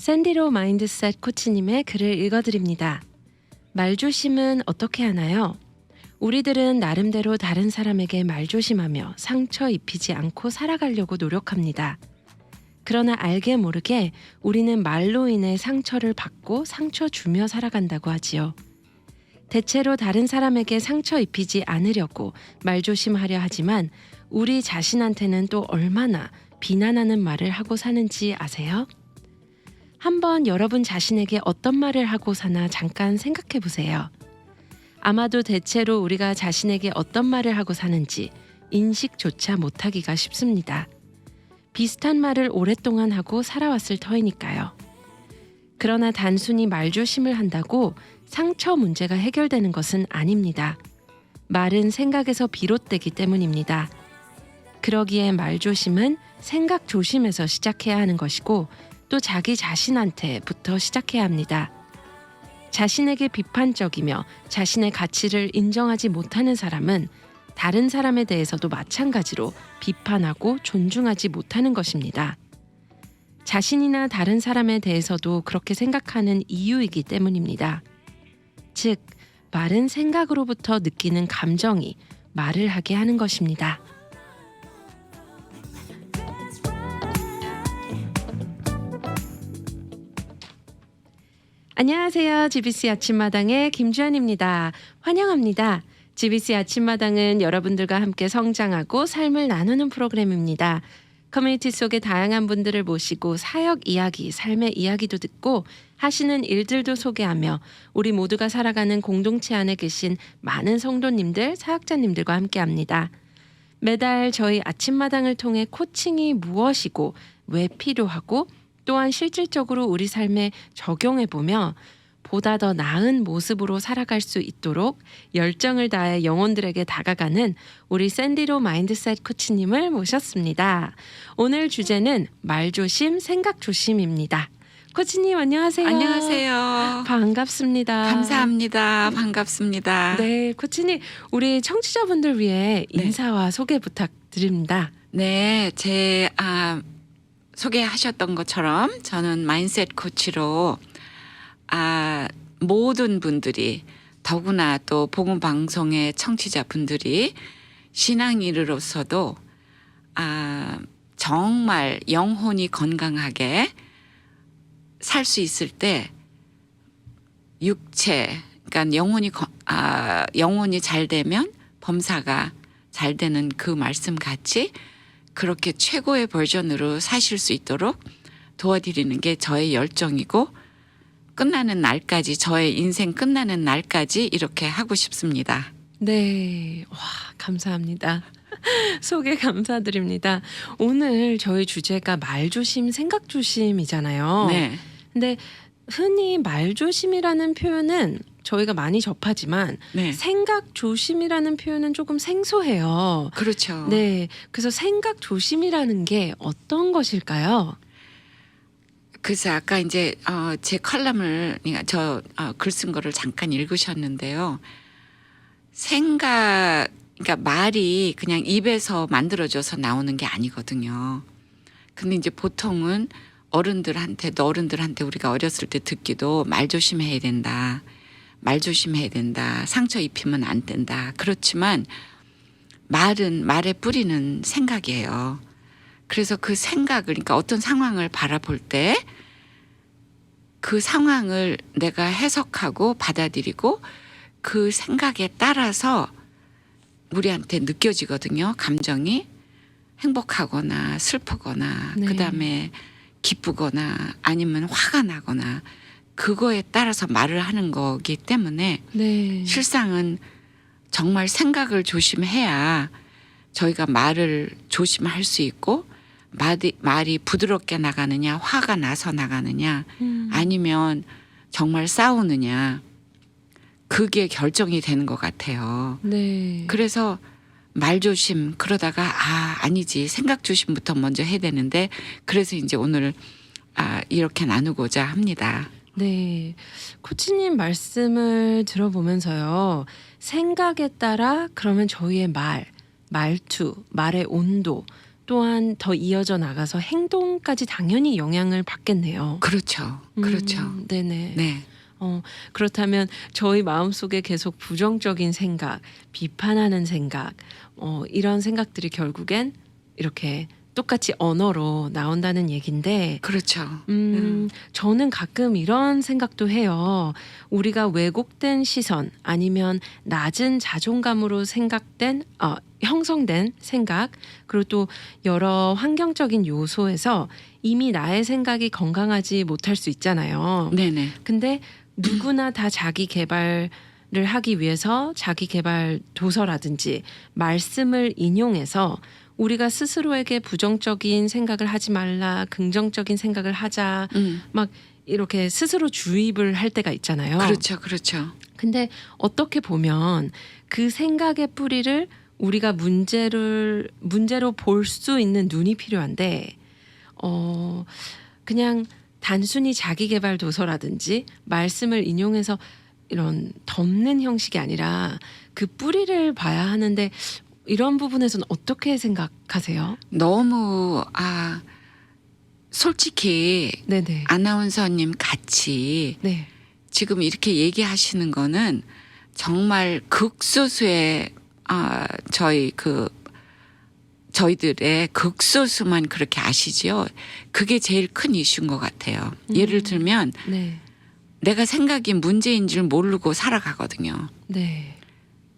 샌디로 마인드셋 코치님의 글을 읽어드립니다. 말조심은 어떻게 하나요? 우리들은 나름대로 다른 사람에게 말조심하며 상처 입히지 않고 살아가려고 노력합니다. 그러나 알게 모르게 우리는 말로 인해 상처를 받고 상처 주며 살아간다고 하지요. 대체로 다른 사람에게 상처 입히지 않으려고 말조심하려 하지만 우리 자신한테는 또 얼마나 비난하는 말을 하고 사는지 아세요? 한번 여러분 자신에게 어떤 말을 하고 사나 잠깐 생각해 보세요. 아마도 대체로 우리가 자신에게 어떤 말을 하고 사는지 인식조차 못하기가 쉽습니다. 비슷한 말을 오랫동안 하고 살아왔을 터이니까요. 그러나 단순히 말조심을 한다고 상처 문제가 해결되는 것은 아닙니다. 말은 생각에서 비롯되기 때문입니다. 그러기에 말조심은 생각 조심에서 시작해야 하는 것이고 또 자기 자신한테부터 시작해야 합니다. 자신에게 비판적이며 자신의 가치를 인정하지 못하는 사람은 다른 사람에 대해서도 마찬가지로 비판하고 존중하지 못하는 것입니다. 자신이나 다른 사람에 대해서도 그렇게 생각하는 이유이기 때문입니다. 즉, 말은 생각으로부터 느끼는 감정이 말을 하게 하는 것입니다. 안녕하세요. GBC 아침마당의 김주현입니다. 환영합니다. GBC 아침마당은 여러분들과 함께 성장하고 삶을 나누는 프로그램입니다. 커뮤니티 속의 다양한 분들을 모시고 사역 이야기, 삶의 이야기도 듣고 하시는 일들도 소개하며 우리 모두가 살아가는 공동체 안에 계신 많은 성도님들, 사역자님들과 함께합니다. 매달 저희 아침마당을 통해 코칭이 무엇이고 왜 필요하고 또한 실질적으로 우리 삶에 적용해보며 보다 더 나은 모습으로 살아갈 수 있도록 열정을 다해 영혼들에게 다가가는 우리 샌디로 마인드셋 코치님을 모셨습니다. 오늘 주제는 말조심, 생각조심입니다. 코치님 안녕하세요. 안녕하세요. 반갑습니다. 감사합니다. 반갑습니다. 네, 코치님 우리 청취자분들 위해 인사와 소개 부탁드립니다. 네, 소개하셨던 것처럼 저는 마인드셋 코치로 모든 분들이 더구나 또 복음 방송의 청취자분들이 신앙인으로서도 정말 영혼이 건강하게 살 수 있을 때 육체, 그러니까 영혼이 잘 되면 범사가 잘 되는 그 말씀 같이 그렇게 최고의 버전으로 사실 수 있도록 도와드리는 게 저의 열정이고 끝나는 날까지, 저의 인생 끝나는 날까지 이렇게 하고 싶습니다. 네, 와 감사합니다. 소개 감사드립니다. 오늘 저희 주제가 말조심, 생각조심이잖아요. 네. 근데 흔히 말조심이라는 표현은 저희가 많이 접하지만 네. 생각조심이라는 표현은 조금 생소해요. 그렇죠. 네, 그래서 생각조심이라는 게 어떤 것일까요? 그래서 아까 이제 제 컬럼을 글 쓴 거를 잠깐 읽으셨는데요. 그러니까 말이 그냥 입에서 만들어져서 나오는 게 아니거든요. 근데 이제 보통은 어른들한테 우리가 어렸을 때 듣기도 말 조심해야 된다. 말 조심해야 된다. 상처 입히면 안 된다. 그렇지만 말의 뿌리는 생각이에요. 그래서 그 생각을, 그러니까 어떤 상황을 바라볼 때 그 상황을 내가 해석하고 받아들이고 그 생각에 따라서 우리한테 느껴지거든요. 감정이 행복하거나 슬프거나 네. 그다음에 기쁘거나 아니면 화가 나거나 그거에 따라서 말을 하는 거기 때문에 네. 실상은 정말 생각을 조심해야 저희가 말을 조심할 수 있고 말이 부드럽게 나가느냐 화가 나서 나가느냐 아니면 정말 싸우느냐 그게 결정이 되는 것 같아요. 네. 그래서 말조심 그러다가 아니지 생각조심부터 먼저 해야 되는데 그래서 이제 오늘 이렇게 나누고자 합니다. 네. 코치님 말씀을 들어보면서요. 생각에 따라 그러면 저희의 말투, 말의 온도, 또한 더 이어져 나가서 행동까지 당연히 영향을 받겠네요. 그렇죠. 그렇죠. 네네. 네. 그렇다면 저희 마음속에 계속 부정적인 생각, 비판하는 생각, 이런 생각들이 결국엔 이렇게 똑같이 언어로 나온다는 얘긴데, 그렇죠. 저는 가끔 이런 생각도 해요. 우리가 왜곡된 시선 아니면 낮은 자존감으로 형성된 생각, 그리고 또 여러 환경적인 요소에서 이미 나의 생각이 건강하지 못할 수 있잖아요. 네네. 근데 누구나 다 자기 개발을 하기 위해서 자기 개발 도서라든지 말씀을 인용해서 우리가 스스로에게 부정적인 생각을 하지 말라, 긍정적인 생각을 하자, 막 이렇게 스스로 주입을 할 때가 있잖아요. 그렇죠. 그렇죠. 근데 어떻게 보면 그 생각의 뿌리를 우리가 문제로 볼 수 있는 눈이 필요한데, 그냥 단순히 자기 개발 도서라든지 말씀을 인용해서 이런 덮는 형식이 아니라 그 뿌리를 봐야 하는데, 이런 부분에서는 어떻게 생각하세요? 너무 솔직히 네네. 아나운서님 같이 네. 지금 이렇게 얘기하시는 거는 정말 극소수의 저희들의 극소수만 그렇게 아시지요. 그게 제일 큰 이슈인 것 같아요. 예를 들면 네. 내가 생각이 문제인 줄 모르고 살아가거든요. 네.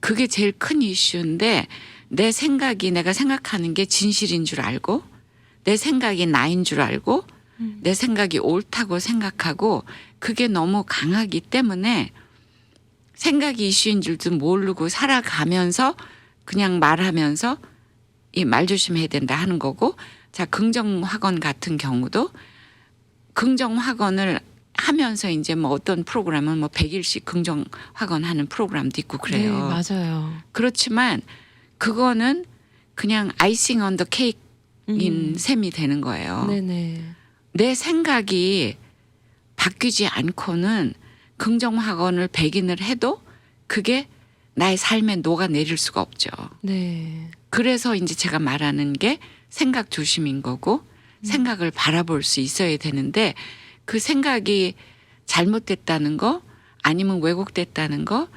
그게 제일 큰 이슈인데 내 생각이 내가 생각하는 게 진실인 줄 알고 내 생각이 나인 줄 알고 내 생각이 옳다고 생각하고 그게 너무 강하기 때문에 생각이 이슈인 줄도 모르고 살아가면서 그냥 말하면서 이 말 조심해야 된다 하는 거고, 자, 긍정학원 같은 경우도 긍정학원을 하면서 이제 뭐 어떤 프로그램은 뭐 100일씩 긍정학원 하는 프로그램도 있고 그래요. 네, 맞아요. 그렇지만 그거는 그냥 아이싱 on the cake인 셈이 되는 거예요. 네네. 내 생각이 바뀌지 않고는 긍정학원을 100인을 해도 그게 나의 삶에 녹아내릴 수가 없죠. 네. 그래서 이제 제가 말하는 게 생각 조심인 거고 생각을 바라볼 수 있어야 되는데 그 생각이 잘못됐다는 거 아니면 왜곡됐다는 거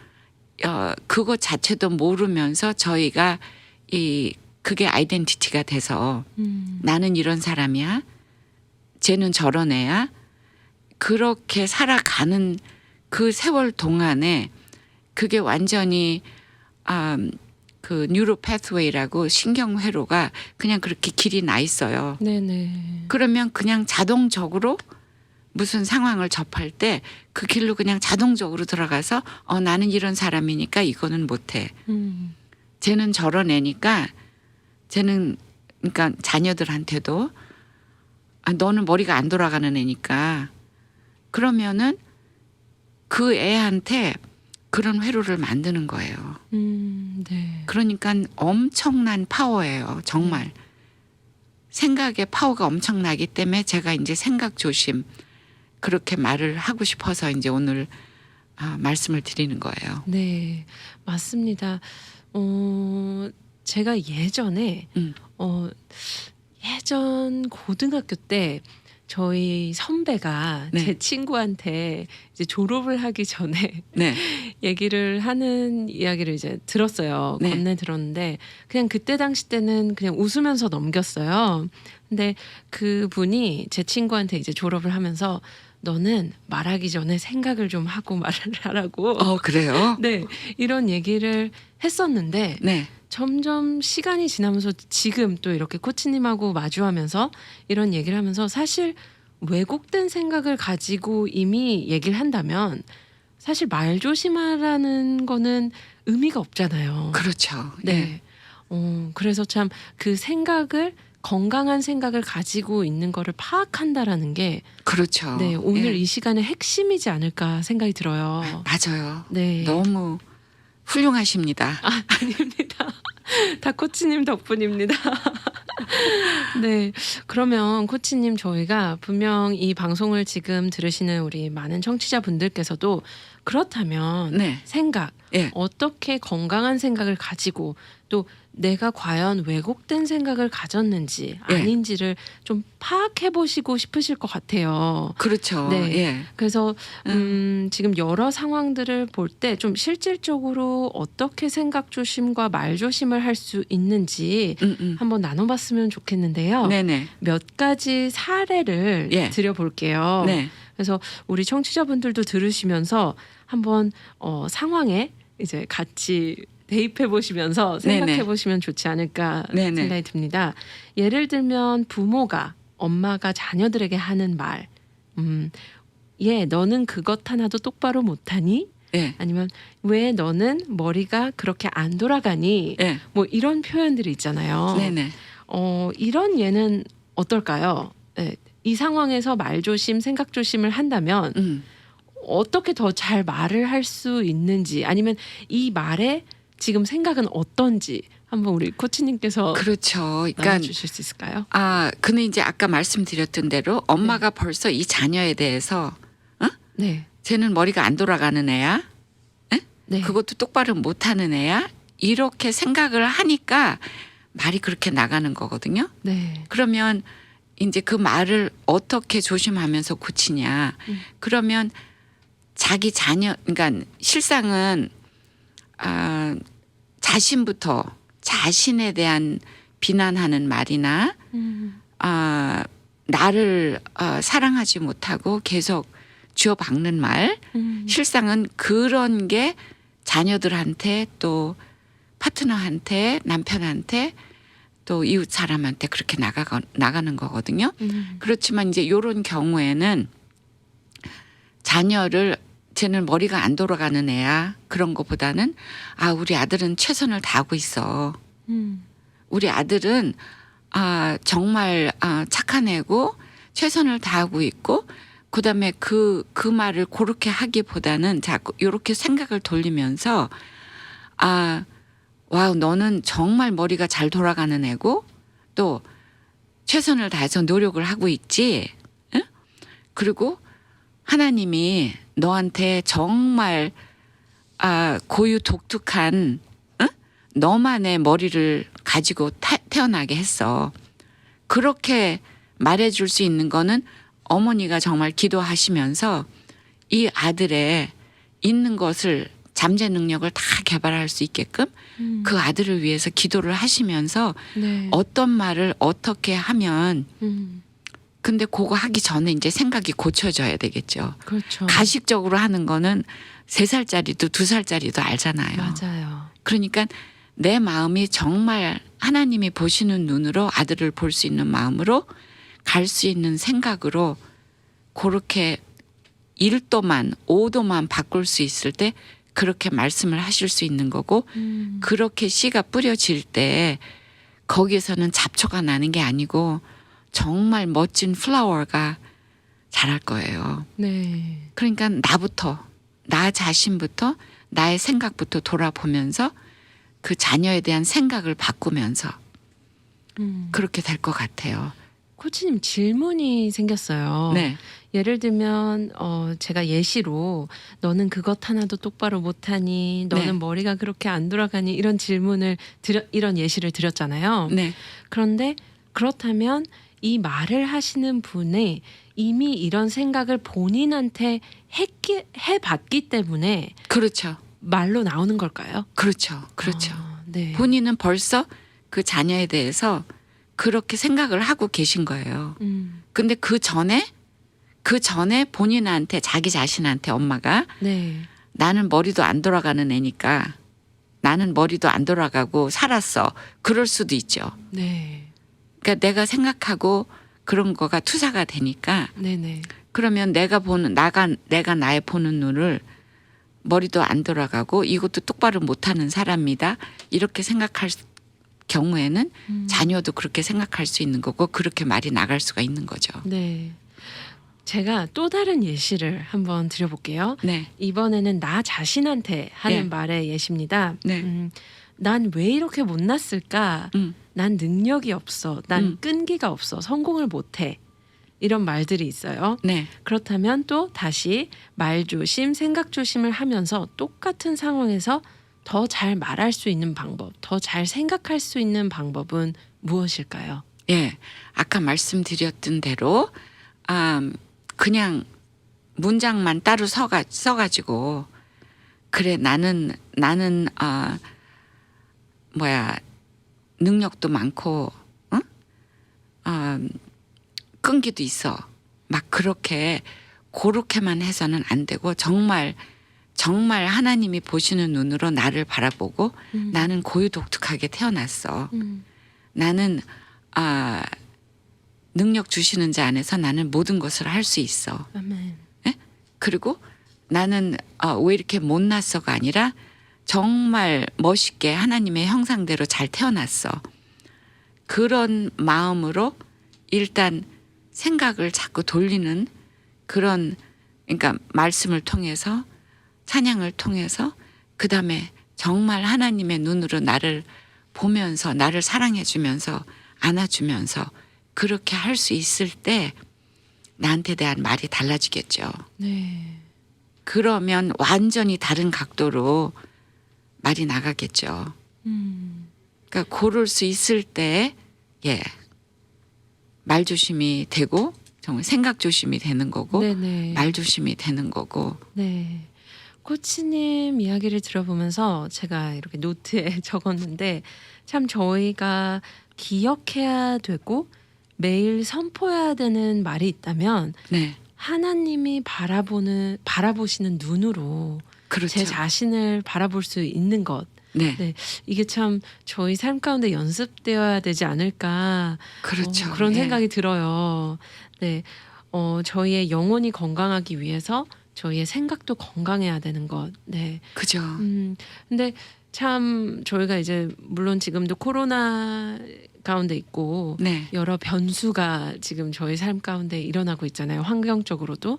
그거 자체도 모르면서 저희가 그게 아이덴티티가 돼서 나는 이런 사람이야. 쟤는 저런 애야. 그렇게 살아가는 그 세월 동안에 그게 완전히 그 뉴로 패스웨이라고 신경회로가 그냥 그렇게 길이 나 있어요. 네네. 그러면 그냥 자동적으로 무슨 상황을 접할 때 그 길로 그냥 자동적으로 들어가서 나는 이런 사람이니까 이거는 못해. 쟤는 저런 애니까 쟤는 그러니까 자녀들한테도 너는 머리가 안 돌아가는 애니까 그러면은 그 애한테 그런 회로를 만드는 거예요. 네. 그러니까 엄청난 파워예요. 정말. 생각의 파워가 엄청나기 때문에 제가 이제 생각 조심 그렇게 말을 하고 싶어서 이제 오늘 말씀을 드리는 거예요. 네, 맞습니다. 제가 예전에 예전 고등학교 때 저희 선배가 네. 제 친구한테 이제 졸업을 하기 전에 네. 얘기를 하는 이야기를 이제 들었어요. 네. 건네 들었는데 그냥 그때 당시 때는 그냥 웃으면서 넘겼어요. 근데 그분이 제 친구한테 이제 졸업을 하면서 너는 말하기 전에 생각을 좀 하고 말을 하라고. 그래요? 네, 이런 얘기를 했었는데 네. 점점 시간이 지나면서 지금 또 이렇게 코치님하고 마주하면서 이런 얘기를 하면서 사실 왜곡된 생각을 가지고 이미 얘기를 한다면 사실 말 조심하라는 거는 의미가 없잖아요. 그렇죠. 네. 그래서 참 그 생각을 건강한 생각을 가지고 있는 거를 파악한다라는 게 그렇죠. 네, 오늘 예. 이 시간의 핵심이지 않을까 생각이 들어요. 맞아요. 네. 너무 훌륭하십니다. 아닙니다. 다 코치님 덕분입니다. 네. 그러면 코치님 저희가 분명 이 방송을 지금 들으시는 우리 많은 청취자분들께서도 그렇다면 네. 생각, 예. 어떻게 건강한 생각을 가지고 또 내가 과연 왜곡된 생각을 가졌는지 예. 아닌지를 좀 파악해 보시고 싶으실 것 같아요. 그렇죠. 네. 예. 그래서 지금 여러 상황들을 볼 때 좀 실질적으로 어떻게 생각 조심과 말 조심을 할 수 있는지 한번 나눠봤으면 좋겠는데요. 네네. 몇 가지 사례를 예. 드려볼게요. 네. 그래서 우리 청취자분들도 들으시면서 한번 상황에 이제 같이 대입해 보시면서 생각해 네네. 보시면 좋지 않을까 네네. 생각이 듭니다. 예를 들면 부모가 엄마가 자녀들에게 하는 말, 얘 너는 그것 하나도 똑바로 못하니? 예. 아니면 왜 너는 머리가 그렇게 안 돌아가니? 예. 뭐 이런 표현들이 있잖아요. 네네. 이런 예는 어떨까요? 네, 이 상황에서 말 조심, 생각 조심을 한다면 어떻게 더 잘 말을 할 수 있는지 아니면 이 말에 지금 생각은 어떤지 한번 우리 코치님께서 그렇죠. 그러니까 나눠주실 수 있을까요? 근데 이제 아까 말씀드렸던 대로 엄마가 벌써 이 자녀에 대해서 네, 쟤는 머리가 안 돌아가는 애야. 네, 그것도 똑바로 못하는 애야. 이렇게 생각을 하니까 말이 그렇게 나가는 거거든요. 네, 그러면 이제 그 말을 어떻게 조심하면서 고치냐. 그러면 자기 자녀, 그러니까 실상은 자신부터 자신에 대한 비난하는 말이나 나를 사랑하지 못하고 계속 쥐어박는 말, 실상은 그런 게 자녀들한테 또 파트너한테 남편한테 또 이웃 사람한테 그렇게 나가는 거거든요. 그렇지만 이제 이런 경우에는 자녀를 쟤는 머리가 안 돌아가는 애야 그런 것보다는 우리 아들은 최선을 다하고 있어. 우리 아들은 정말 착한 애고 최선을 다하고 있고 그다음에 그 말을 그렇게 하기보다는 자꾸 이렇게 생각을 돌리면서 와우 너는 정말 머리가 잘 돌아가는 애고 또 최선을 다해서 노력을 하고 있지. 응? 그리고 하나님이 너한테 정말 고유 독특한 너만의 머리를 가지고 태어나게 했어. 그렇게 말해줄 수 있는 거는 어머니가 정말 기도하시면서 이 아들의 있는 것을 잠재 능력을 다 개발할 수 있게끔 그 아들을 위해서 기도를 하시면서 네, 어떤 말을 어떻게 하면 근데 그거 하기 전에 이제 생각이 고쳐져야 되겠죠. 그렇죠. 가식적으로 하는 거는 3살짜리도 2살짜리도 알잖아요. 맞아요. 그러니까 내 마음이 정말 하나님이 보시는 눈으로 아들을 볼 수 있는 마음으로 갈 수 있는 생각으로 그렇게 1도만 5도만 바꿀 수 있을 때 그렇게 말씀을 하실 수 있는 거고 그렇게 씨가 뿌려질 때 거기에서는 잡초가 나는 게 아니고 정말 멋진 플라워가 자랄 거예요. 네, 그러니까 나 자신부터 나의 생각부터 돌아보면서 그 자녀에 대한 생각을 바꾸면서 그렇게 될 것 같아요. 코치님 질문이 생겼어요. 네. 예를 들면 제가 예시로 너는 그것 하나도 똑바로 못하니 너는 네. 머리가 그렇게 안 돌아가니 이런 이런 예시를 드렸잖아요. 네. 그런데 그렇다면 이 말을 하시는 분이 이미 이런 생각을 본인한테 해봤기 때문에 그렇죠. 말로 나오는 걸까요? 그렇죠. 네. 본인은 벌써 그 자녀에 대해서 그렇게 생각을 하고 계신 거예요. 근데 그 전에 본인한테 자기 자신한테 엄마가 네. 나는 머리도 안 돌아가는 애니까 나는 머리도 안 돌아가고 살았어. 그럴 수도 있죠. 네. 그러니까 내가 생각하고 그런 거가 투사가 되니까 네네. 그러면 내가 나의 보는 눈을 머리도 안 돌아가고 이것도 똑바로 못하는 사람이다. 이렇게 생각할 경우에는 자녀도 그렇게 생각할 수 있는 거고 그렇게 말이 나갈 수가 있는 거죠. 네. 제가 또 다른 예시를 한번 드려볼게요. 네. 이번에는 나 자신한테 하는 네. 말의 예시입니다. 네. 난 왜 이렇게 못났을까? 난 능력이 없어. 난 끈기가 없어. 성공을 못해. 이런 말들이 있어요. 네. 그렇다면 또 다시 말 조심, 생각 조심을 하면서 똑같은 상황에서 더 잘 말할 수 있는 방법, 더 잘 생각할 수 있는 방법은 무엇일까요? 예, 아까 말씀드렸던 대로 그냥 문장만 따로 써가지고 그래 나는 능력도 많고 응? 끈기도 있어. 막 그렇게만 해서는 안 되고 정말 하나님이 보시는 눈으로 나를 바라보고 나는 고유독특하게 태어났어. 나는 능력 주시는 자 안에서 나는 모든 것을 할 수 있어. 아멘. 예? 그리고 나는 왜 이렇게 못났어가 아니라 정말 멋있게 하나님의 형상대로 잘 태어났어. 그런 마음으로 일단 생각을 자꾸 돌리는 그런 그러니까 말씀을 통해서 찬양을 통해서 그다음에 정말 하나님의 눈으로 나를 보면서 나를 사랑해 주면서 안아주면서 그렇게 할 수 있을 때 나한테 대한 말이 달라지겠죠. 네. 그러면 완전히 다른 각도로 말이 나가겠죠. 그러니까 고를 수 있을 때 말 조심이 되고 정말 생각 조심이 되는 거고 네네. 말 조심이 되는 거고 네. 코치님 이야기를 들어보면서 제가 이렇게 노트에 적었는데 참 저희가 기억해야 되고 매일 선포해야 되는 말이 있다면 네, 하나님이 바라보시는 눈으로 그렇죠. 제 자신을 바라볼 수 있는 것. 네, 네. 이게 참 저희 삶 가운데 연습되어야 되지 않을까. 그렇죠. 그런 예. 생각이 들어요. 네. 저희의 영혼이 건강하기 위해서 저희의 생각도 건강해야 되는 것. 네. 그죠. 근데 참 저희가 이제 물론 지금도 코로나 가운데 있고 네, 여러 변수가 지금 저희 삶 가운데 일어나고 있잖아요. 환경적으로도.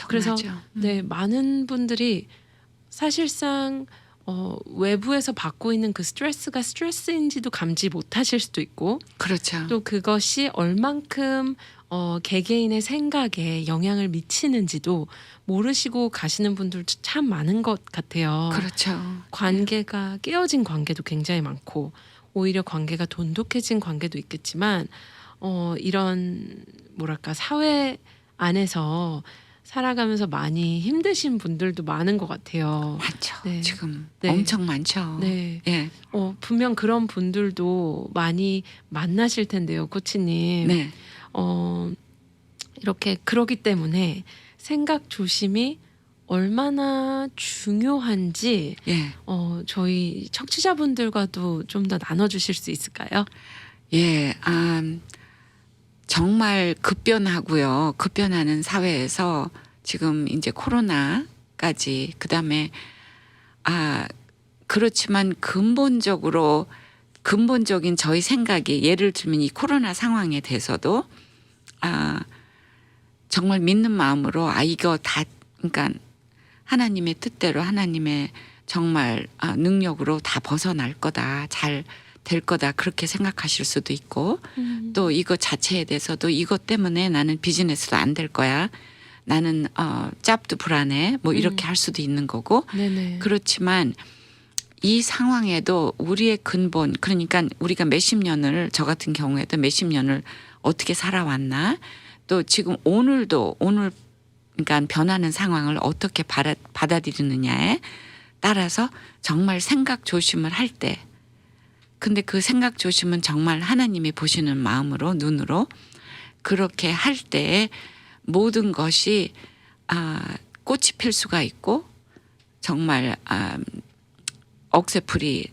그래서 엄청나죠. 네, 많은 분들이 사실상 외부에서 받고 있는 그 스트레스가 스트레스인지도 감지 못하실 수도 있고 그렇죠. 또 그것이 얼만큼 개개인의 생각에 영향을 미치는지도 모르시고 가시는 분들도 참 많은 것 같아요. 그렇죠. 관계가 깨어진 관계도 굉장히 많고 오히려 관계가 돈독해진 관계도 있겠지만 이런 뭐랄까 사회 안에서 살아가면서 많이 힘드신 분들도 많은 것 같아요. 많죠. 네. 지금 네. 엄청 많죠. 네. 예, 분명 그런 분들도 많이 만나실 텐데요, 코치님. 네, 이렇게 그러기 때문에 생각 조심이 얼마나 중요한지 예, 저희 청취자분들과도 좀 더 나눠주실 수 있을까요? 예. 정말 급변하고요. 급변하는 사회에서 지금 이제 코로나까지 그다음에 그렇지만 근본적인 저희 생각이 예를 들면 이 코로나 상황에 대해서도 정말 믿는 마음으로 이거 다 그러니까 하나님의 뜻대로 하나님의 정말 능력으로 다 벗어날 거다. 잘 될 거다. 그렇게 생각하실 수도 있고 또 이거 자체에 대해서도 이것 때문에 나는 비즈니스도 안 될 거야. 나는 짭도 불안해. 뭐 이렇게 할 수도 있는 거고 네네. 그렇지만 이 상황에도 우리의 근본 그러니까 우리가 몇십 년을 저 같은 경우에도 몇십 년을 어떻게 살아왔나 또 지금 오늘 그러니까 변하는 상황을 어떻게 받아들이느냐에 따라서 정말 생각 조심을 할 때 근데 그 생각 조심은 정말 하나님이 보시는 마음으로 눈으로 그렇게 할 때에 모든 것이 꽃이 필 수가 있고 정말 억새풀이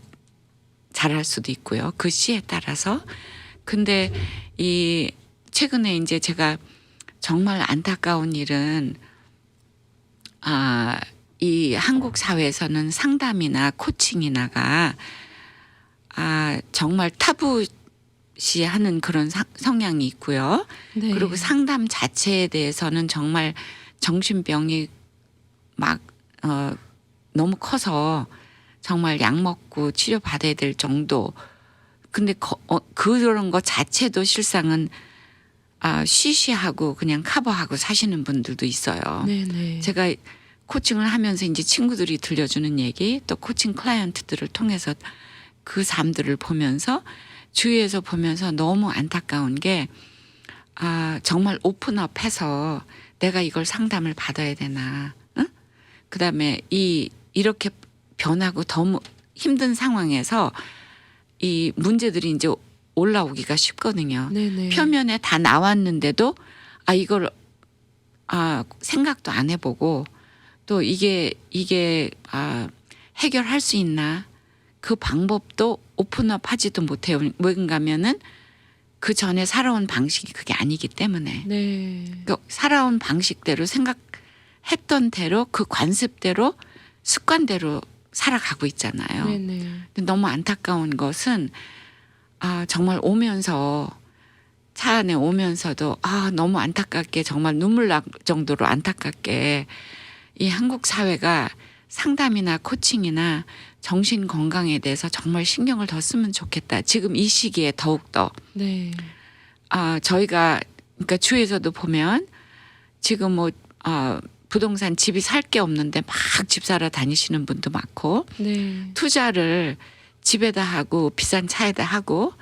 자랄 수도 있고요. 그 시에 따라서. 근데 이 최근에 이제 제가 정말 안타까운 일은 이 한국 사회에서는 상담이나 코칭이나가 정말 타부시하는 그런 성향이 있고요. 네. 그리고 상담 자체에 대해서는 정말 정신병이 막 너무 커서 정말 약 먹고 치료 받아야 될 정도. 근데 그런 거 자체도 실상은 쉬쉬하고 그냥 커버하고 사시는 분들도 있어요. 네네. 제가 코칭을 하면서 이제 친구들이 들려주는 얘기 또 코칭 클라이언트들을 통해서 그 삶들을 보면서 주위에서 보면서 너무 안타까운 게 정말 오픈업해서 내가 이걸 상담을 받아야 되나? 응? 그다음에 이렇게 변하고 너무 힘든 상황에서 이 문제들이 이제 올라오기가 쉽거든요. 네네. 표면에 다 나왔는데도 이걸 생각도 안 해보고 또 이게 해결할 수 있나 그 방법도 오픈업 하지도 못해요. 뭔가면은 그 전에 살아온 방식이 그게 아니기 때문에 네. 그러니까 살아온 방식대로 생각했던 대로 그 관습대로 습관대로 살아가고 있잖아요. 네네. 근데 너무 안타까운 것은 정말 오면서 차 안에 오면서도 너무 안타깝게 정말 눈물 날 정도로 안타깝게 이 한국 사회가 상담이나 코칭이나 정신 건강에 대해서 정말 신경을 더 쓰면 좋겠다. 지금 이 시기에 더욱더 네. 저희가 그러니까 주위에서도 보면 지금 부동산 집이 살 게 없는데 막 집 사러 다니시는 분도 많고 네. 투자를 집에다 하고 비싼 차에다 하고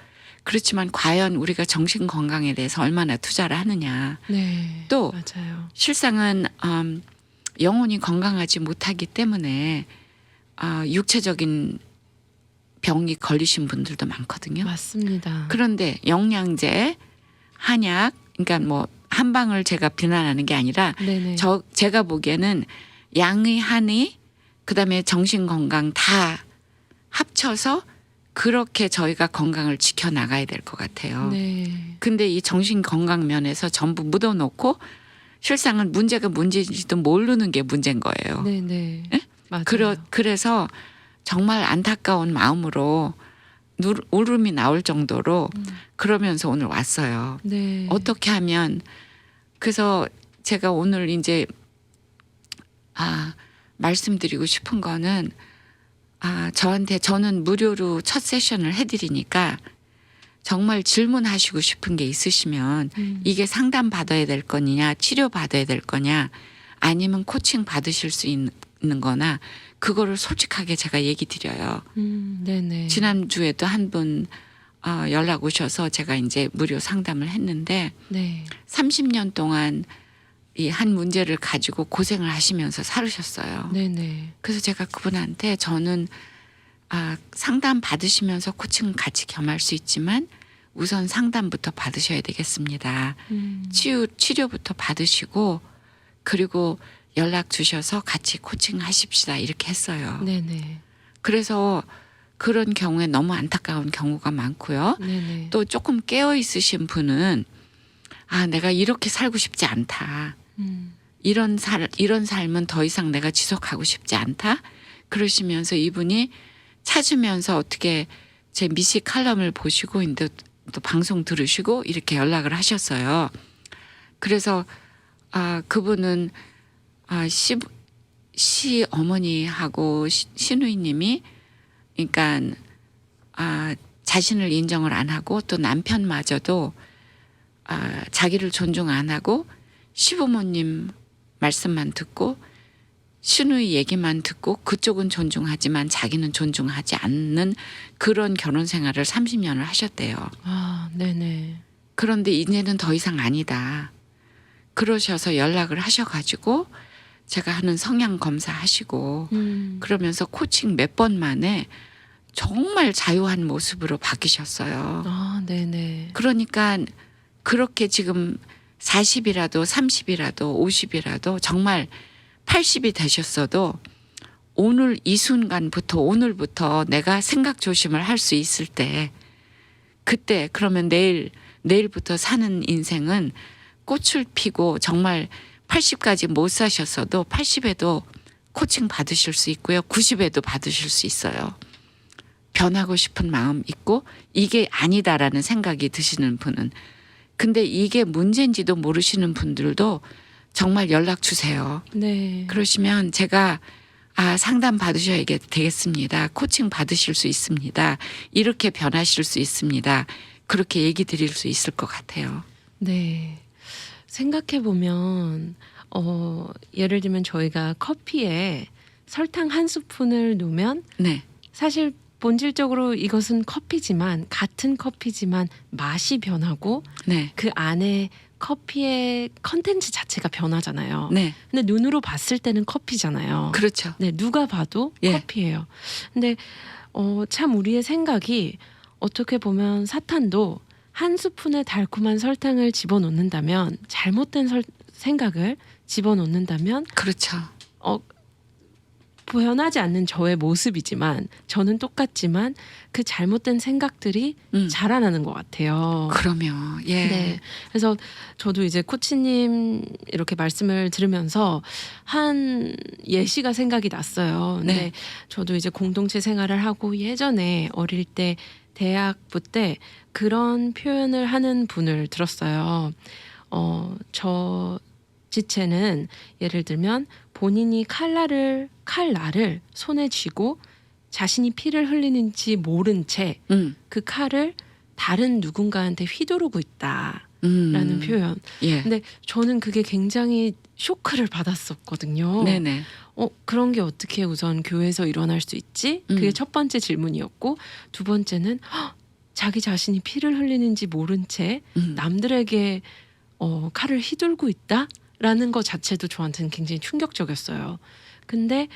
그렇지만 과연 우리가 정신 건강에 대해서 얼마나 투자를 하느냐. 네. 또 맞아요. 실상은 영혼이 건강하지 못하기 때문에 육체적인 병이 걸리신 분들도 많거든요. 맞습니다. 그런데 영양제, 한약, 그러니까 뭐 한방을 제가 비난하는 게 아니라 네네. 제가 보기에는 양의 한의 그다음에 정신 건강 다 합쳐서 그렇게 저희가 건강을 지켜나가야 될 것 같아요. 네. 근데 이 정신 건강 면에서 전부 묻어놓고 실상은 문제가 문제인지도 모르는 게 문제인 거예요. 네네. 예? 맞아요. 그래서 정말 안타까운 마음으로 울음이 나올 정도로 그러면서 오늘 왔어요. 네. 어떻게 하면 그래서 제가 오늘 이제 말씀드리고 싶은 거는 저는 무료로 첫 세션을 해드리니까 정말 질문하시고 싶은 게 있으시면 이게 상담 받아야 될 거냐 치료 받아야 될 거냐 아니면 코칭 받으실 수 있는 거나 그거를 솔직하게 제가 얘기 드려요. 네네. 지난주에도 한 분 연락 오셔서 제가 이제 무료 상담을 했는데 네. 30년 동안 이 한 문제를 가지고 고생을 하시면서 살으셨어요. 네네. 그래서 제가 그분한테 저는 상담 받으시면서 코칭 같이 겸할 수 있지만 우선 상담부터 받으셔야 되겠습니다. 치료부터 받으시고 그리고 연락 주셔서 같이 코칭 하십시다 이렇게 했어요. 네네. 그래서 그런 경우에 너무 안타까운 경우가 많고요. 네네. 또 조금 깨어 있으신 분은 내가 이렇게 살고 싶지 않다. 이런 삶은 더 이상 내가 지속하고 싶지 않다. 그러시면서 이분이 찾으면서 어떻게 제 미시 칼럼을 보시고 또 방송 들으시고 이렇게 연락을 하셨어요. 그래서 그분은 시어머니하고 시누이님이 그러니까 자신을 인정을 안 하고 또 남편마저도 자기를 존중 안 하고 시부모님 말씀만 듣고 시누이 얘기만 듣고 그쪽은 존중하지만 자기는 존중하지 않는 그런 결혼 생활을 30년을 하셨대요. 네네. 그런데 이제는 더 이상 아니다. 그러셔서 연락을 하셔가지고 제가 하는 성향 검사 하시고 그러면서 코칭 몇 번 만에 정말 자유한 모습으로 바뀌셨어요. 네네. 그러니까 그렇게 지금 40이라도 30이라도 50이라도 정말 80이 되셨어도 오늘 이 순간부터 오늘부터 내가 생각 조심을 할 수 있을 때 그때 그러면 내일부터 사는 인생은 꽃을 피고 정말 80까지 못 사셨어도 80에도 코칭 받으실 수 있고요. 90에도 받으실 수 있어요. 변하고 싶은 마음 있고 이게 아니다라는 생각이 드시는 분은 근데 이게 문제인지도 모르시는 분들도 정말 연락 주세요. 네. 그러시면 제가 상담 받으셔야 되겠습니다. 코칭 받으실 수 있습니다. 이렇게 변하실 수 있습니다. 그렇게 얘기 드릴 수 있을 것 같아요. 네. 생각해 보면 예를 들면 저희가 커피에 설탕 한 스푼을 넣으면 네. 사실 본질적으로 이것은 커피지만 같은 커피지만 맛이 변하고 네. 그 안에 커피의 컨텐츠 자체가 변하잖아요. 네. 근데 눈으로 봤을 때는 커피잖아요. 그렇죠. 네, 누가 봐도 예. 커피예요. 근데 참 우리의 생각이 어떻게 보면 사탄도 한 스푼의 달콤한 설탕을 집어넣는다면 잘못된 생각을 집어넣는다면 그렇죠. 변하지 않는 저의 모습이지만 저는 똑같지만 그 잘못된 생각들이 자라나는 것 같아요. 그러면 예. 네. 그래서 저도 이제 코치님 이렇게 말씀을 들으면서 한 예시가 생각이 났어요. 근데 네. 저도 이제 공동체 생활을 하고 예전에 어릴 때 대학부 때 그런 표현을 하는 분을 들었어요. 저 지체는 예를 들면 본인이 칼날을 손에 쥐고 자신이 피를 흘리는지 모른 채 그 칼을 다른 누군가한테 휘두르고 있다라는 표현. 예. 근데 저는 그게 굉장히 쇼크를 받았었거든요. 네네. 그런 게 어떻게 우선 교회에서 일어날 수 있지? 그게 첫 번째 질문이었고 두 번째는 자기 자신이 피를 흘리는지 모른 채 남들에게 칼을 휘둘고 있다라는 것 자체도 저한테는 굉장히 충격적이었어요. 근데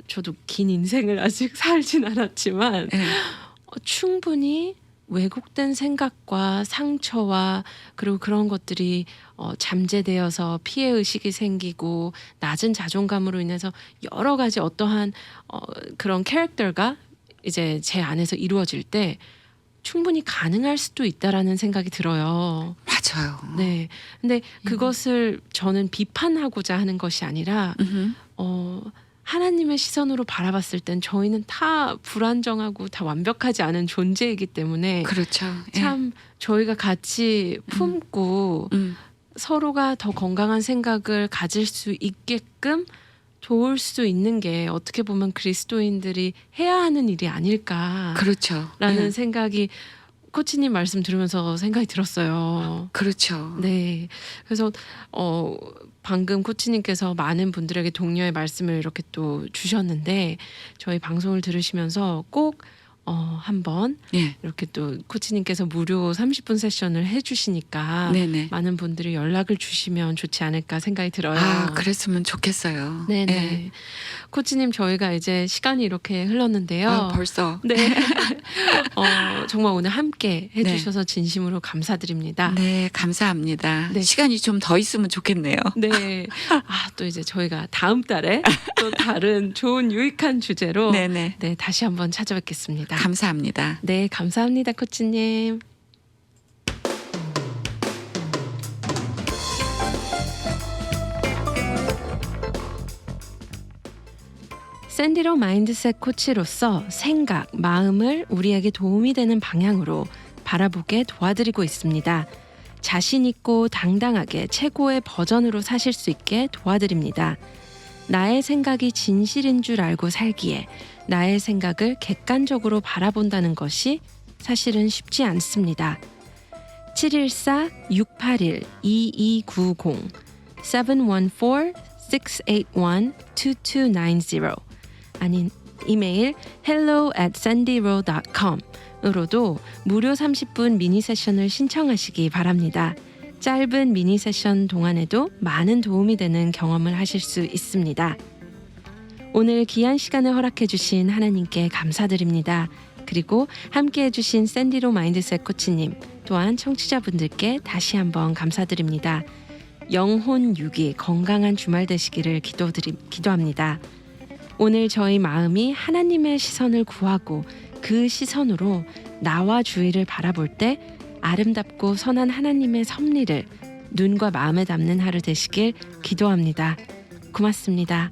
저도 긴 인생을 아직 살진 않았지만 예. 충분히 왜곡된 생각과 상처와 그리고 그런 것들이 잠재되어서 피해 의식이 생기고 낮은 자존감으로 인해서 여러 가지 어떠한 그런 캐릭터가 이제 제 안에서 이루어질 때 충분히 가능할 수도 있다라는 생각이 들어요. 맞아요. 네. 근데 그것을 저는 비판하고자 하는 것이 아니라 하나님의 시선으로 바라봤을 땐 저희는 다 불안정하고 다 완벽하지 않은 존재이기 때문에 그렇죠. 예. 참 저희가 같이 품고 서로가 더 건강한 생각을 가질 수 있게끔 도울 수 있는 게 어떻게 보면 그리스도인들이 해야 하는 일이 아닐까라는 그렇죠. 예. 생각이 코치님 말씀 들으면서 생각이 들었어요. 그렇죠. 네. 그래서 방금 코치님께서 많은 분들에게 동료의 말씀을 이렇게 또 주셨는데 저희 방송을 들으시면서 꼭 한번 예. 이렇게 또 코치님께서 무료 30분 세션을 해주시니까 네네. 많은 분들이 연락을 주시면 좋지 않을까 생각이 들어요. 그랬으면 좋겠어요. 네네. 예. 코치님 저희가 이제 시간이 이렇게 흘렀는데요. 벌써. 네. 정말 오늘 함께 해주셔서 진심으로 감사드립니다. 네, 감사합니다. 네. 시간이 좀 더 있으면 좋겠네요. 네. 또 이제 저희가 다음 달에 또 다른 좋은 유익한 주제로 네네. 네, 다시 한번 찾아뵙겠습니다. 감사합니다. 네, 감사합니다, 코치님. 샌디로 마인드셋 코치로서 생각, 마음을 우리에게 도움이 되는 방향으로 바라보게 도와드리고 있습니다. 자신 있고 당당하게 최고의 버전으로 사실 수 있게 도와드립니다. 나의 생각이 진실인 줄 알고 살기에 나의 생각을 객관적으로 바라본다는 것이 사실은 쉽지 않습니다. 714-681-2290 714-681-2290 아닌 이메일 hello@sandyro.com 으로도 무료 30분 미니 세션을 신청하시기 바랍니다. 짧은 미니 세션 동안에도 많은 도움이 되는 경험을 하실 수 있습니다. 오늘 귀한 시간을 허락해 주신 하나님께 감사드립니다. 그리고 함께 해주신 샌디로 마인드셋 코치님 또한 청취자분들께 다시 한번 감사드립니다. 영혼 유기 건강한 주말 되시기를 기도합니다. 오늘 저희 마음이 하나님의 시선을 구하고 그 시선으로 나와 주위를 바라볼 때 아름답고 선한 하나님의 섭리를 눈과 마음에 담는 하루 되시길 기도합니다. 고맙습니다.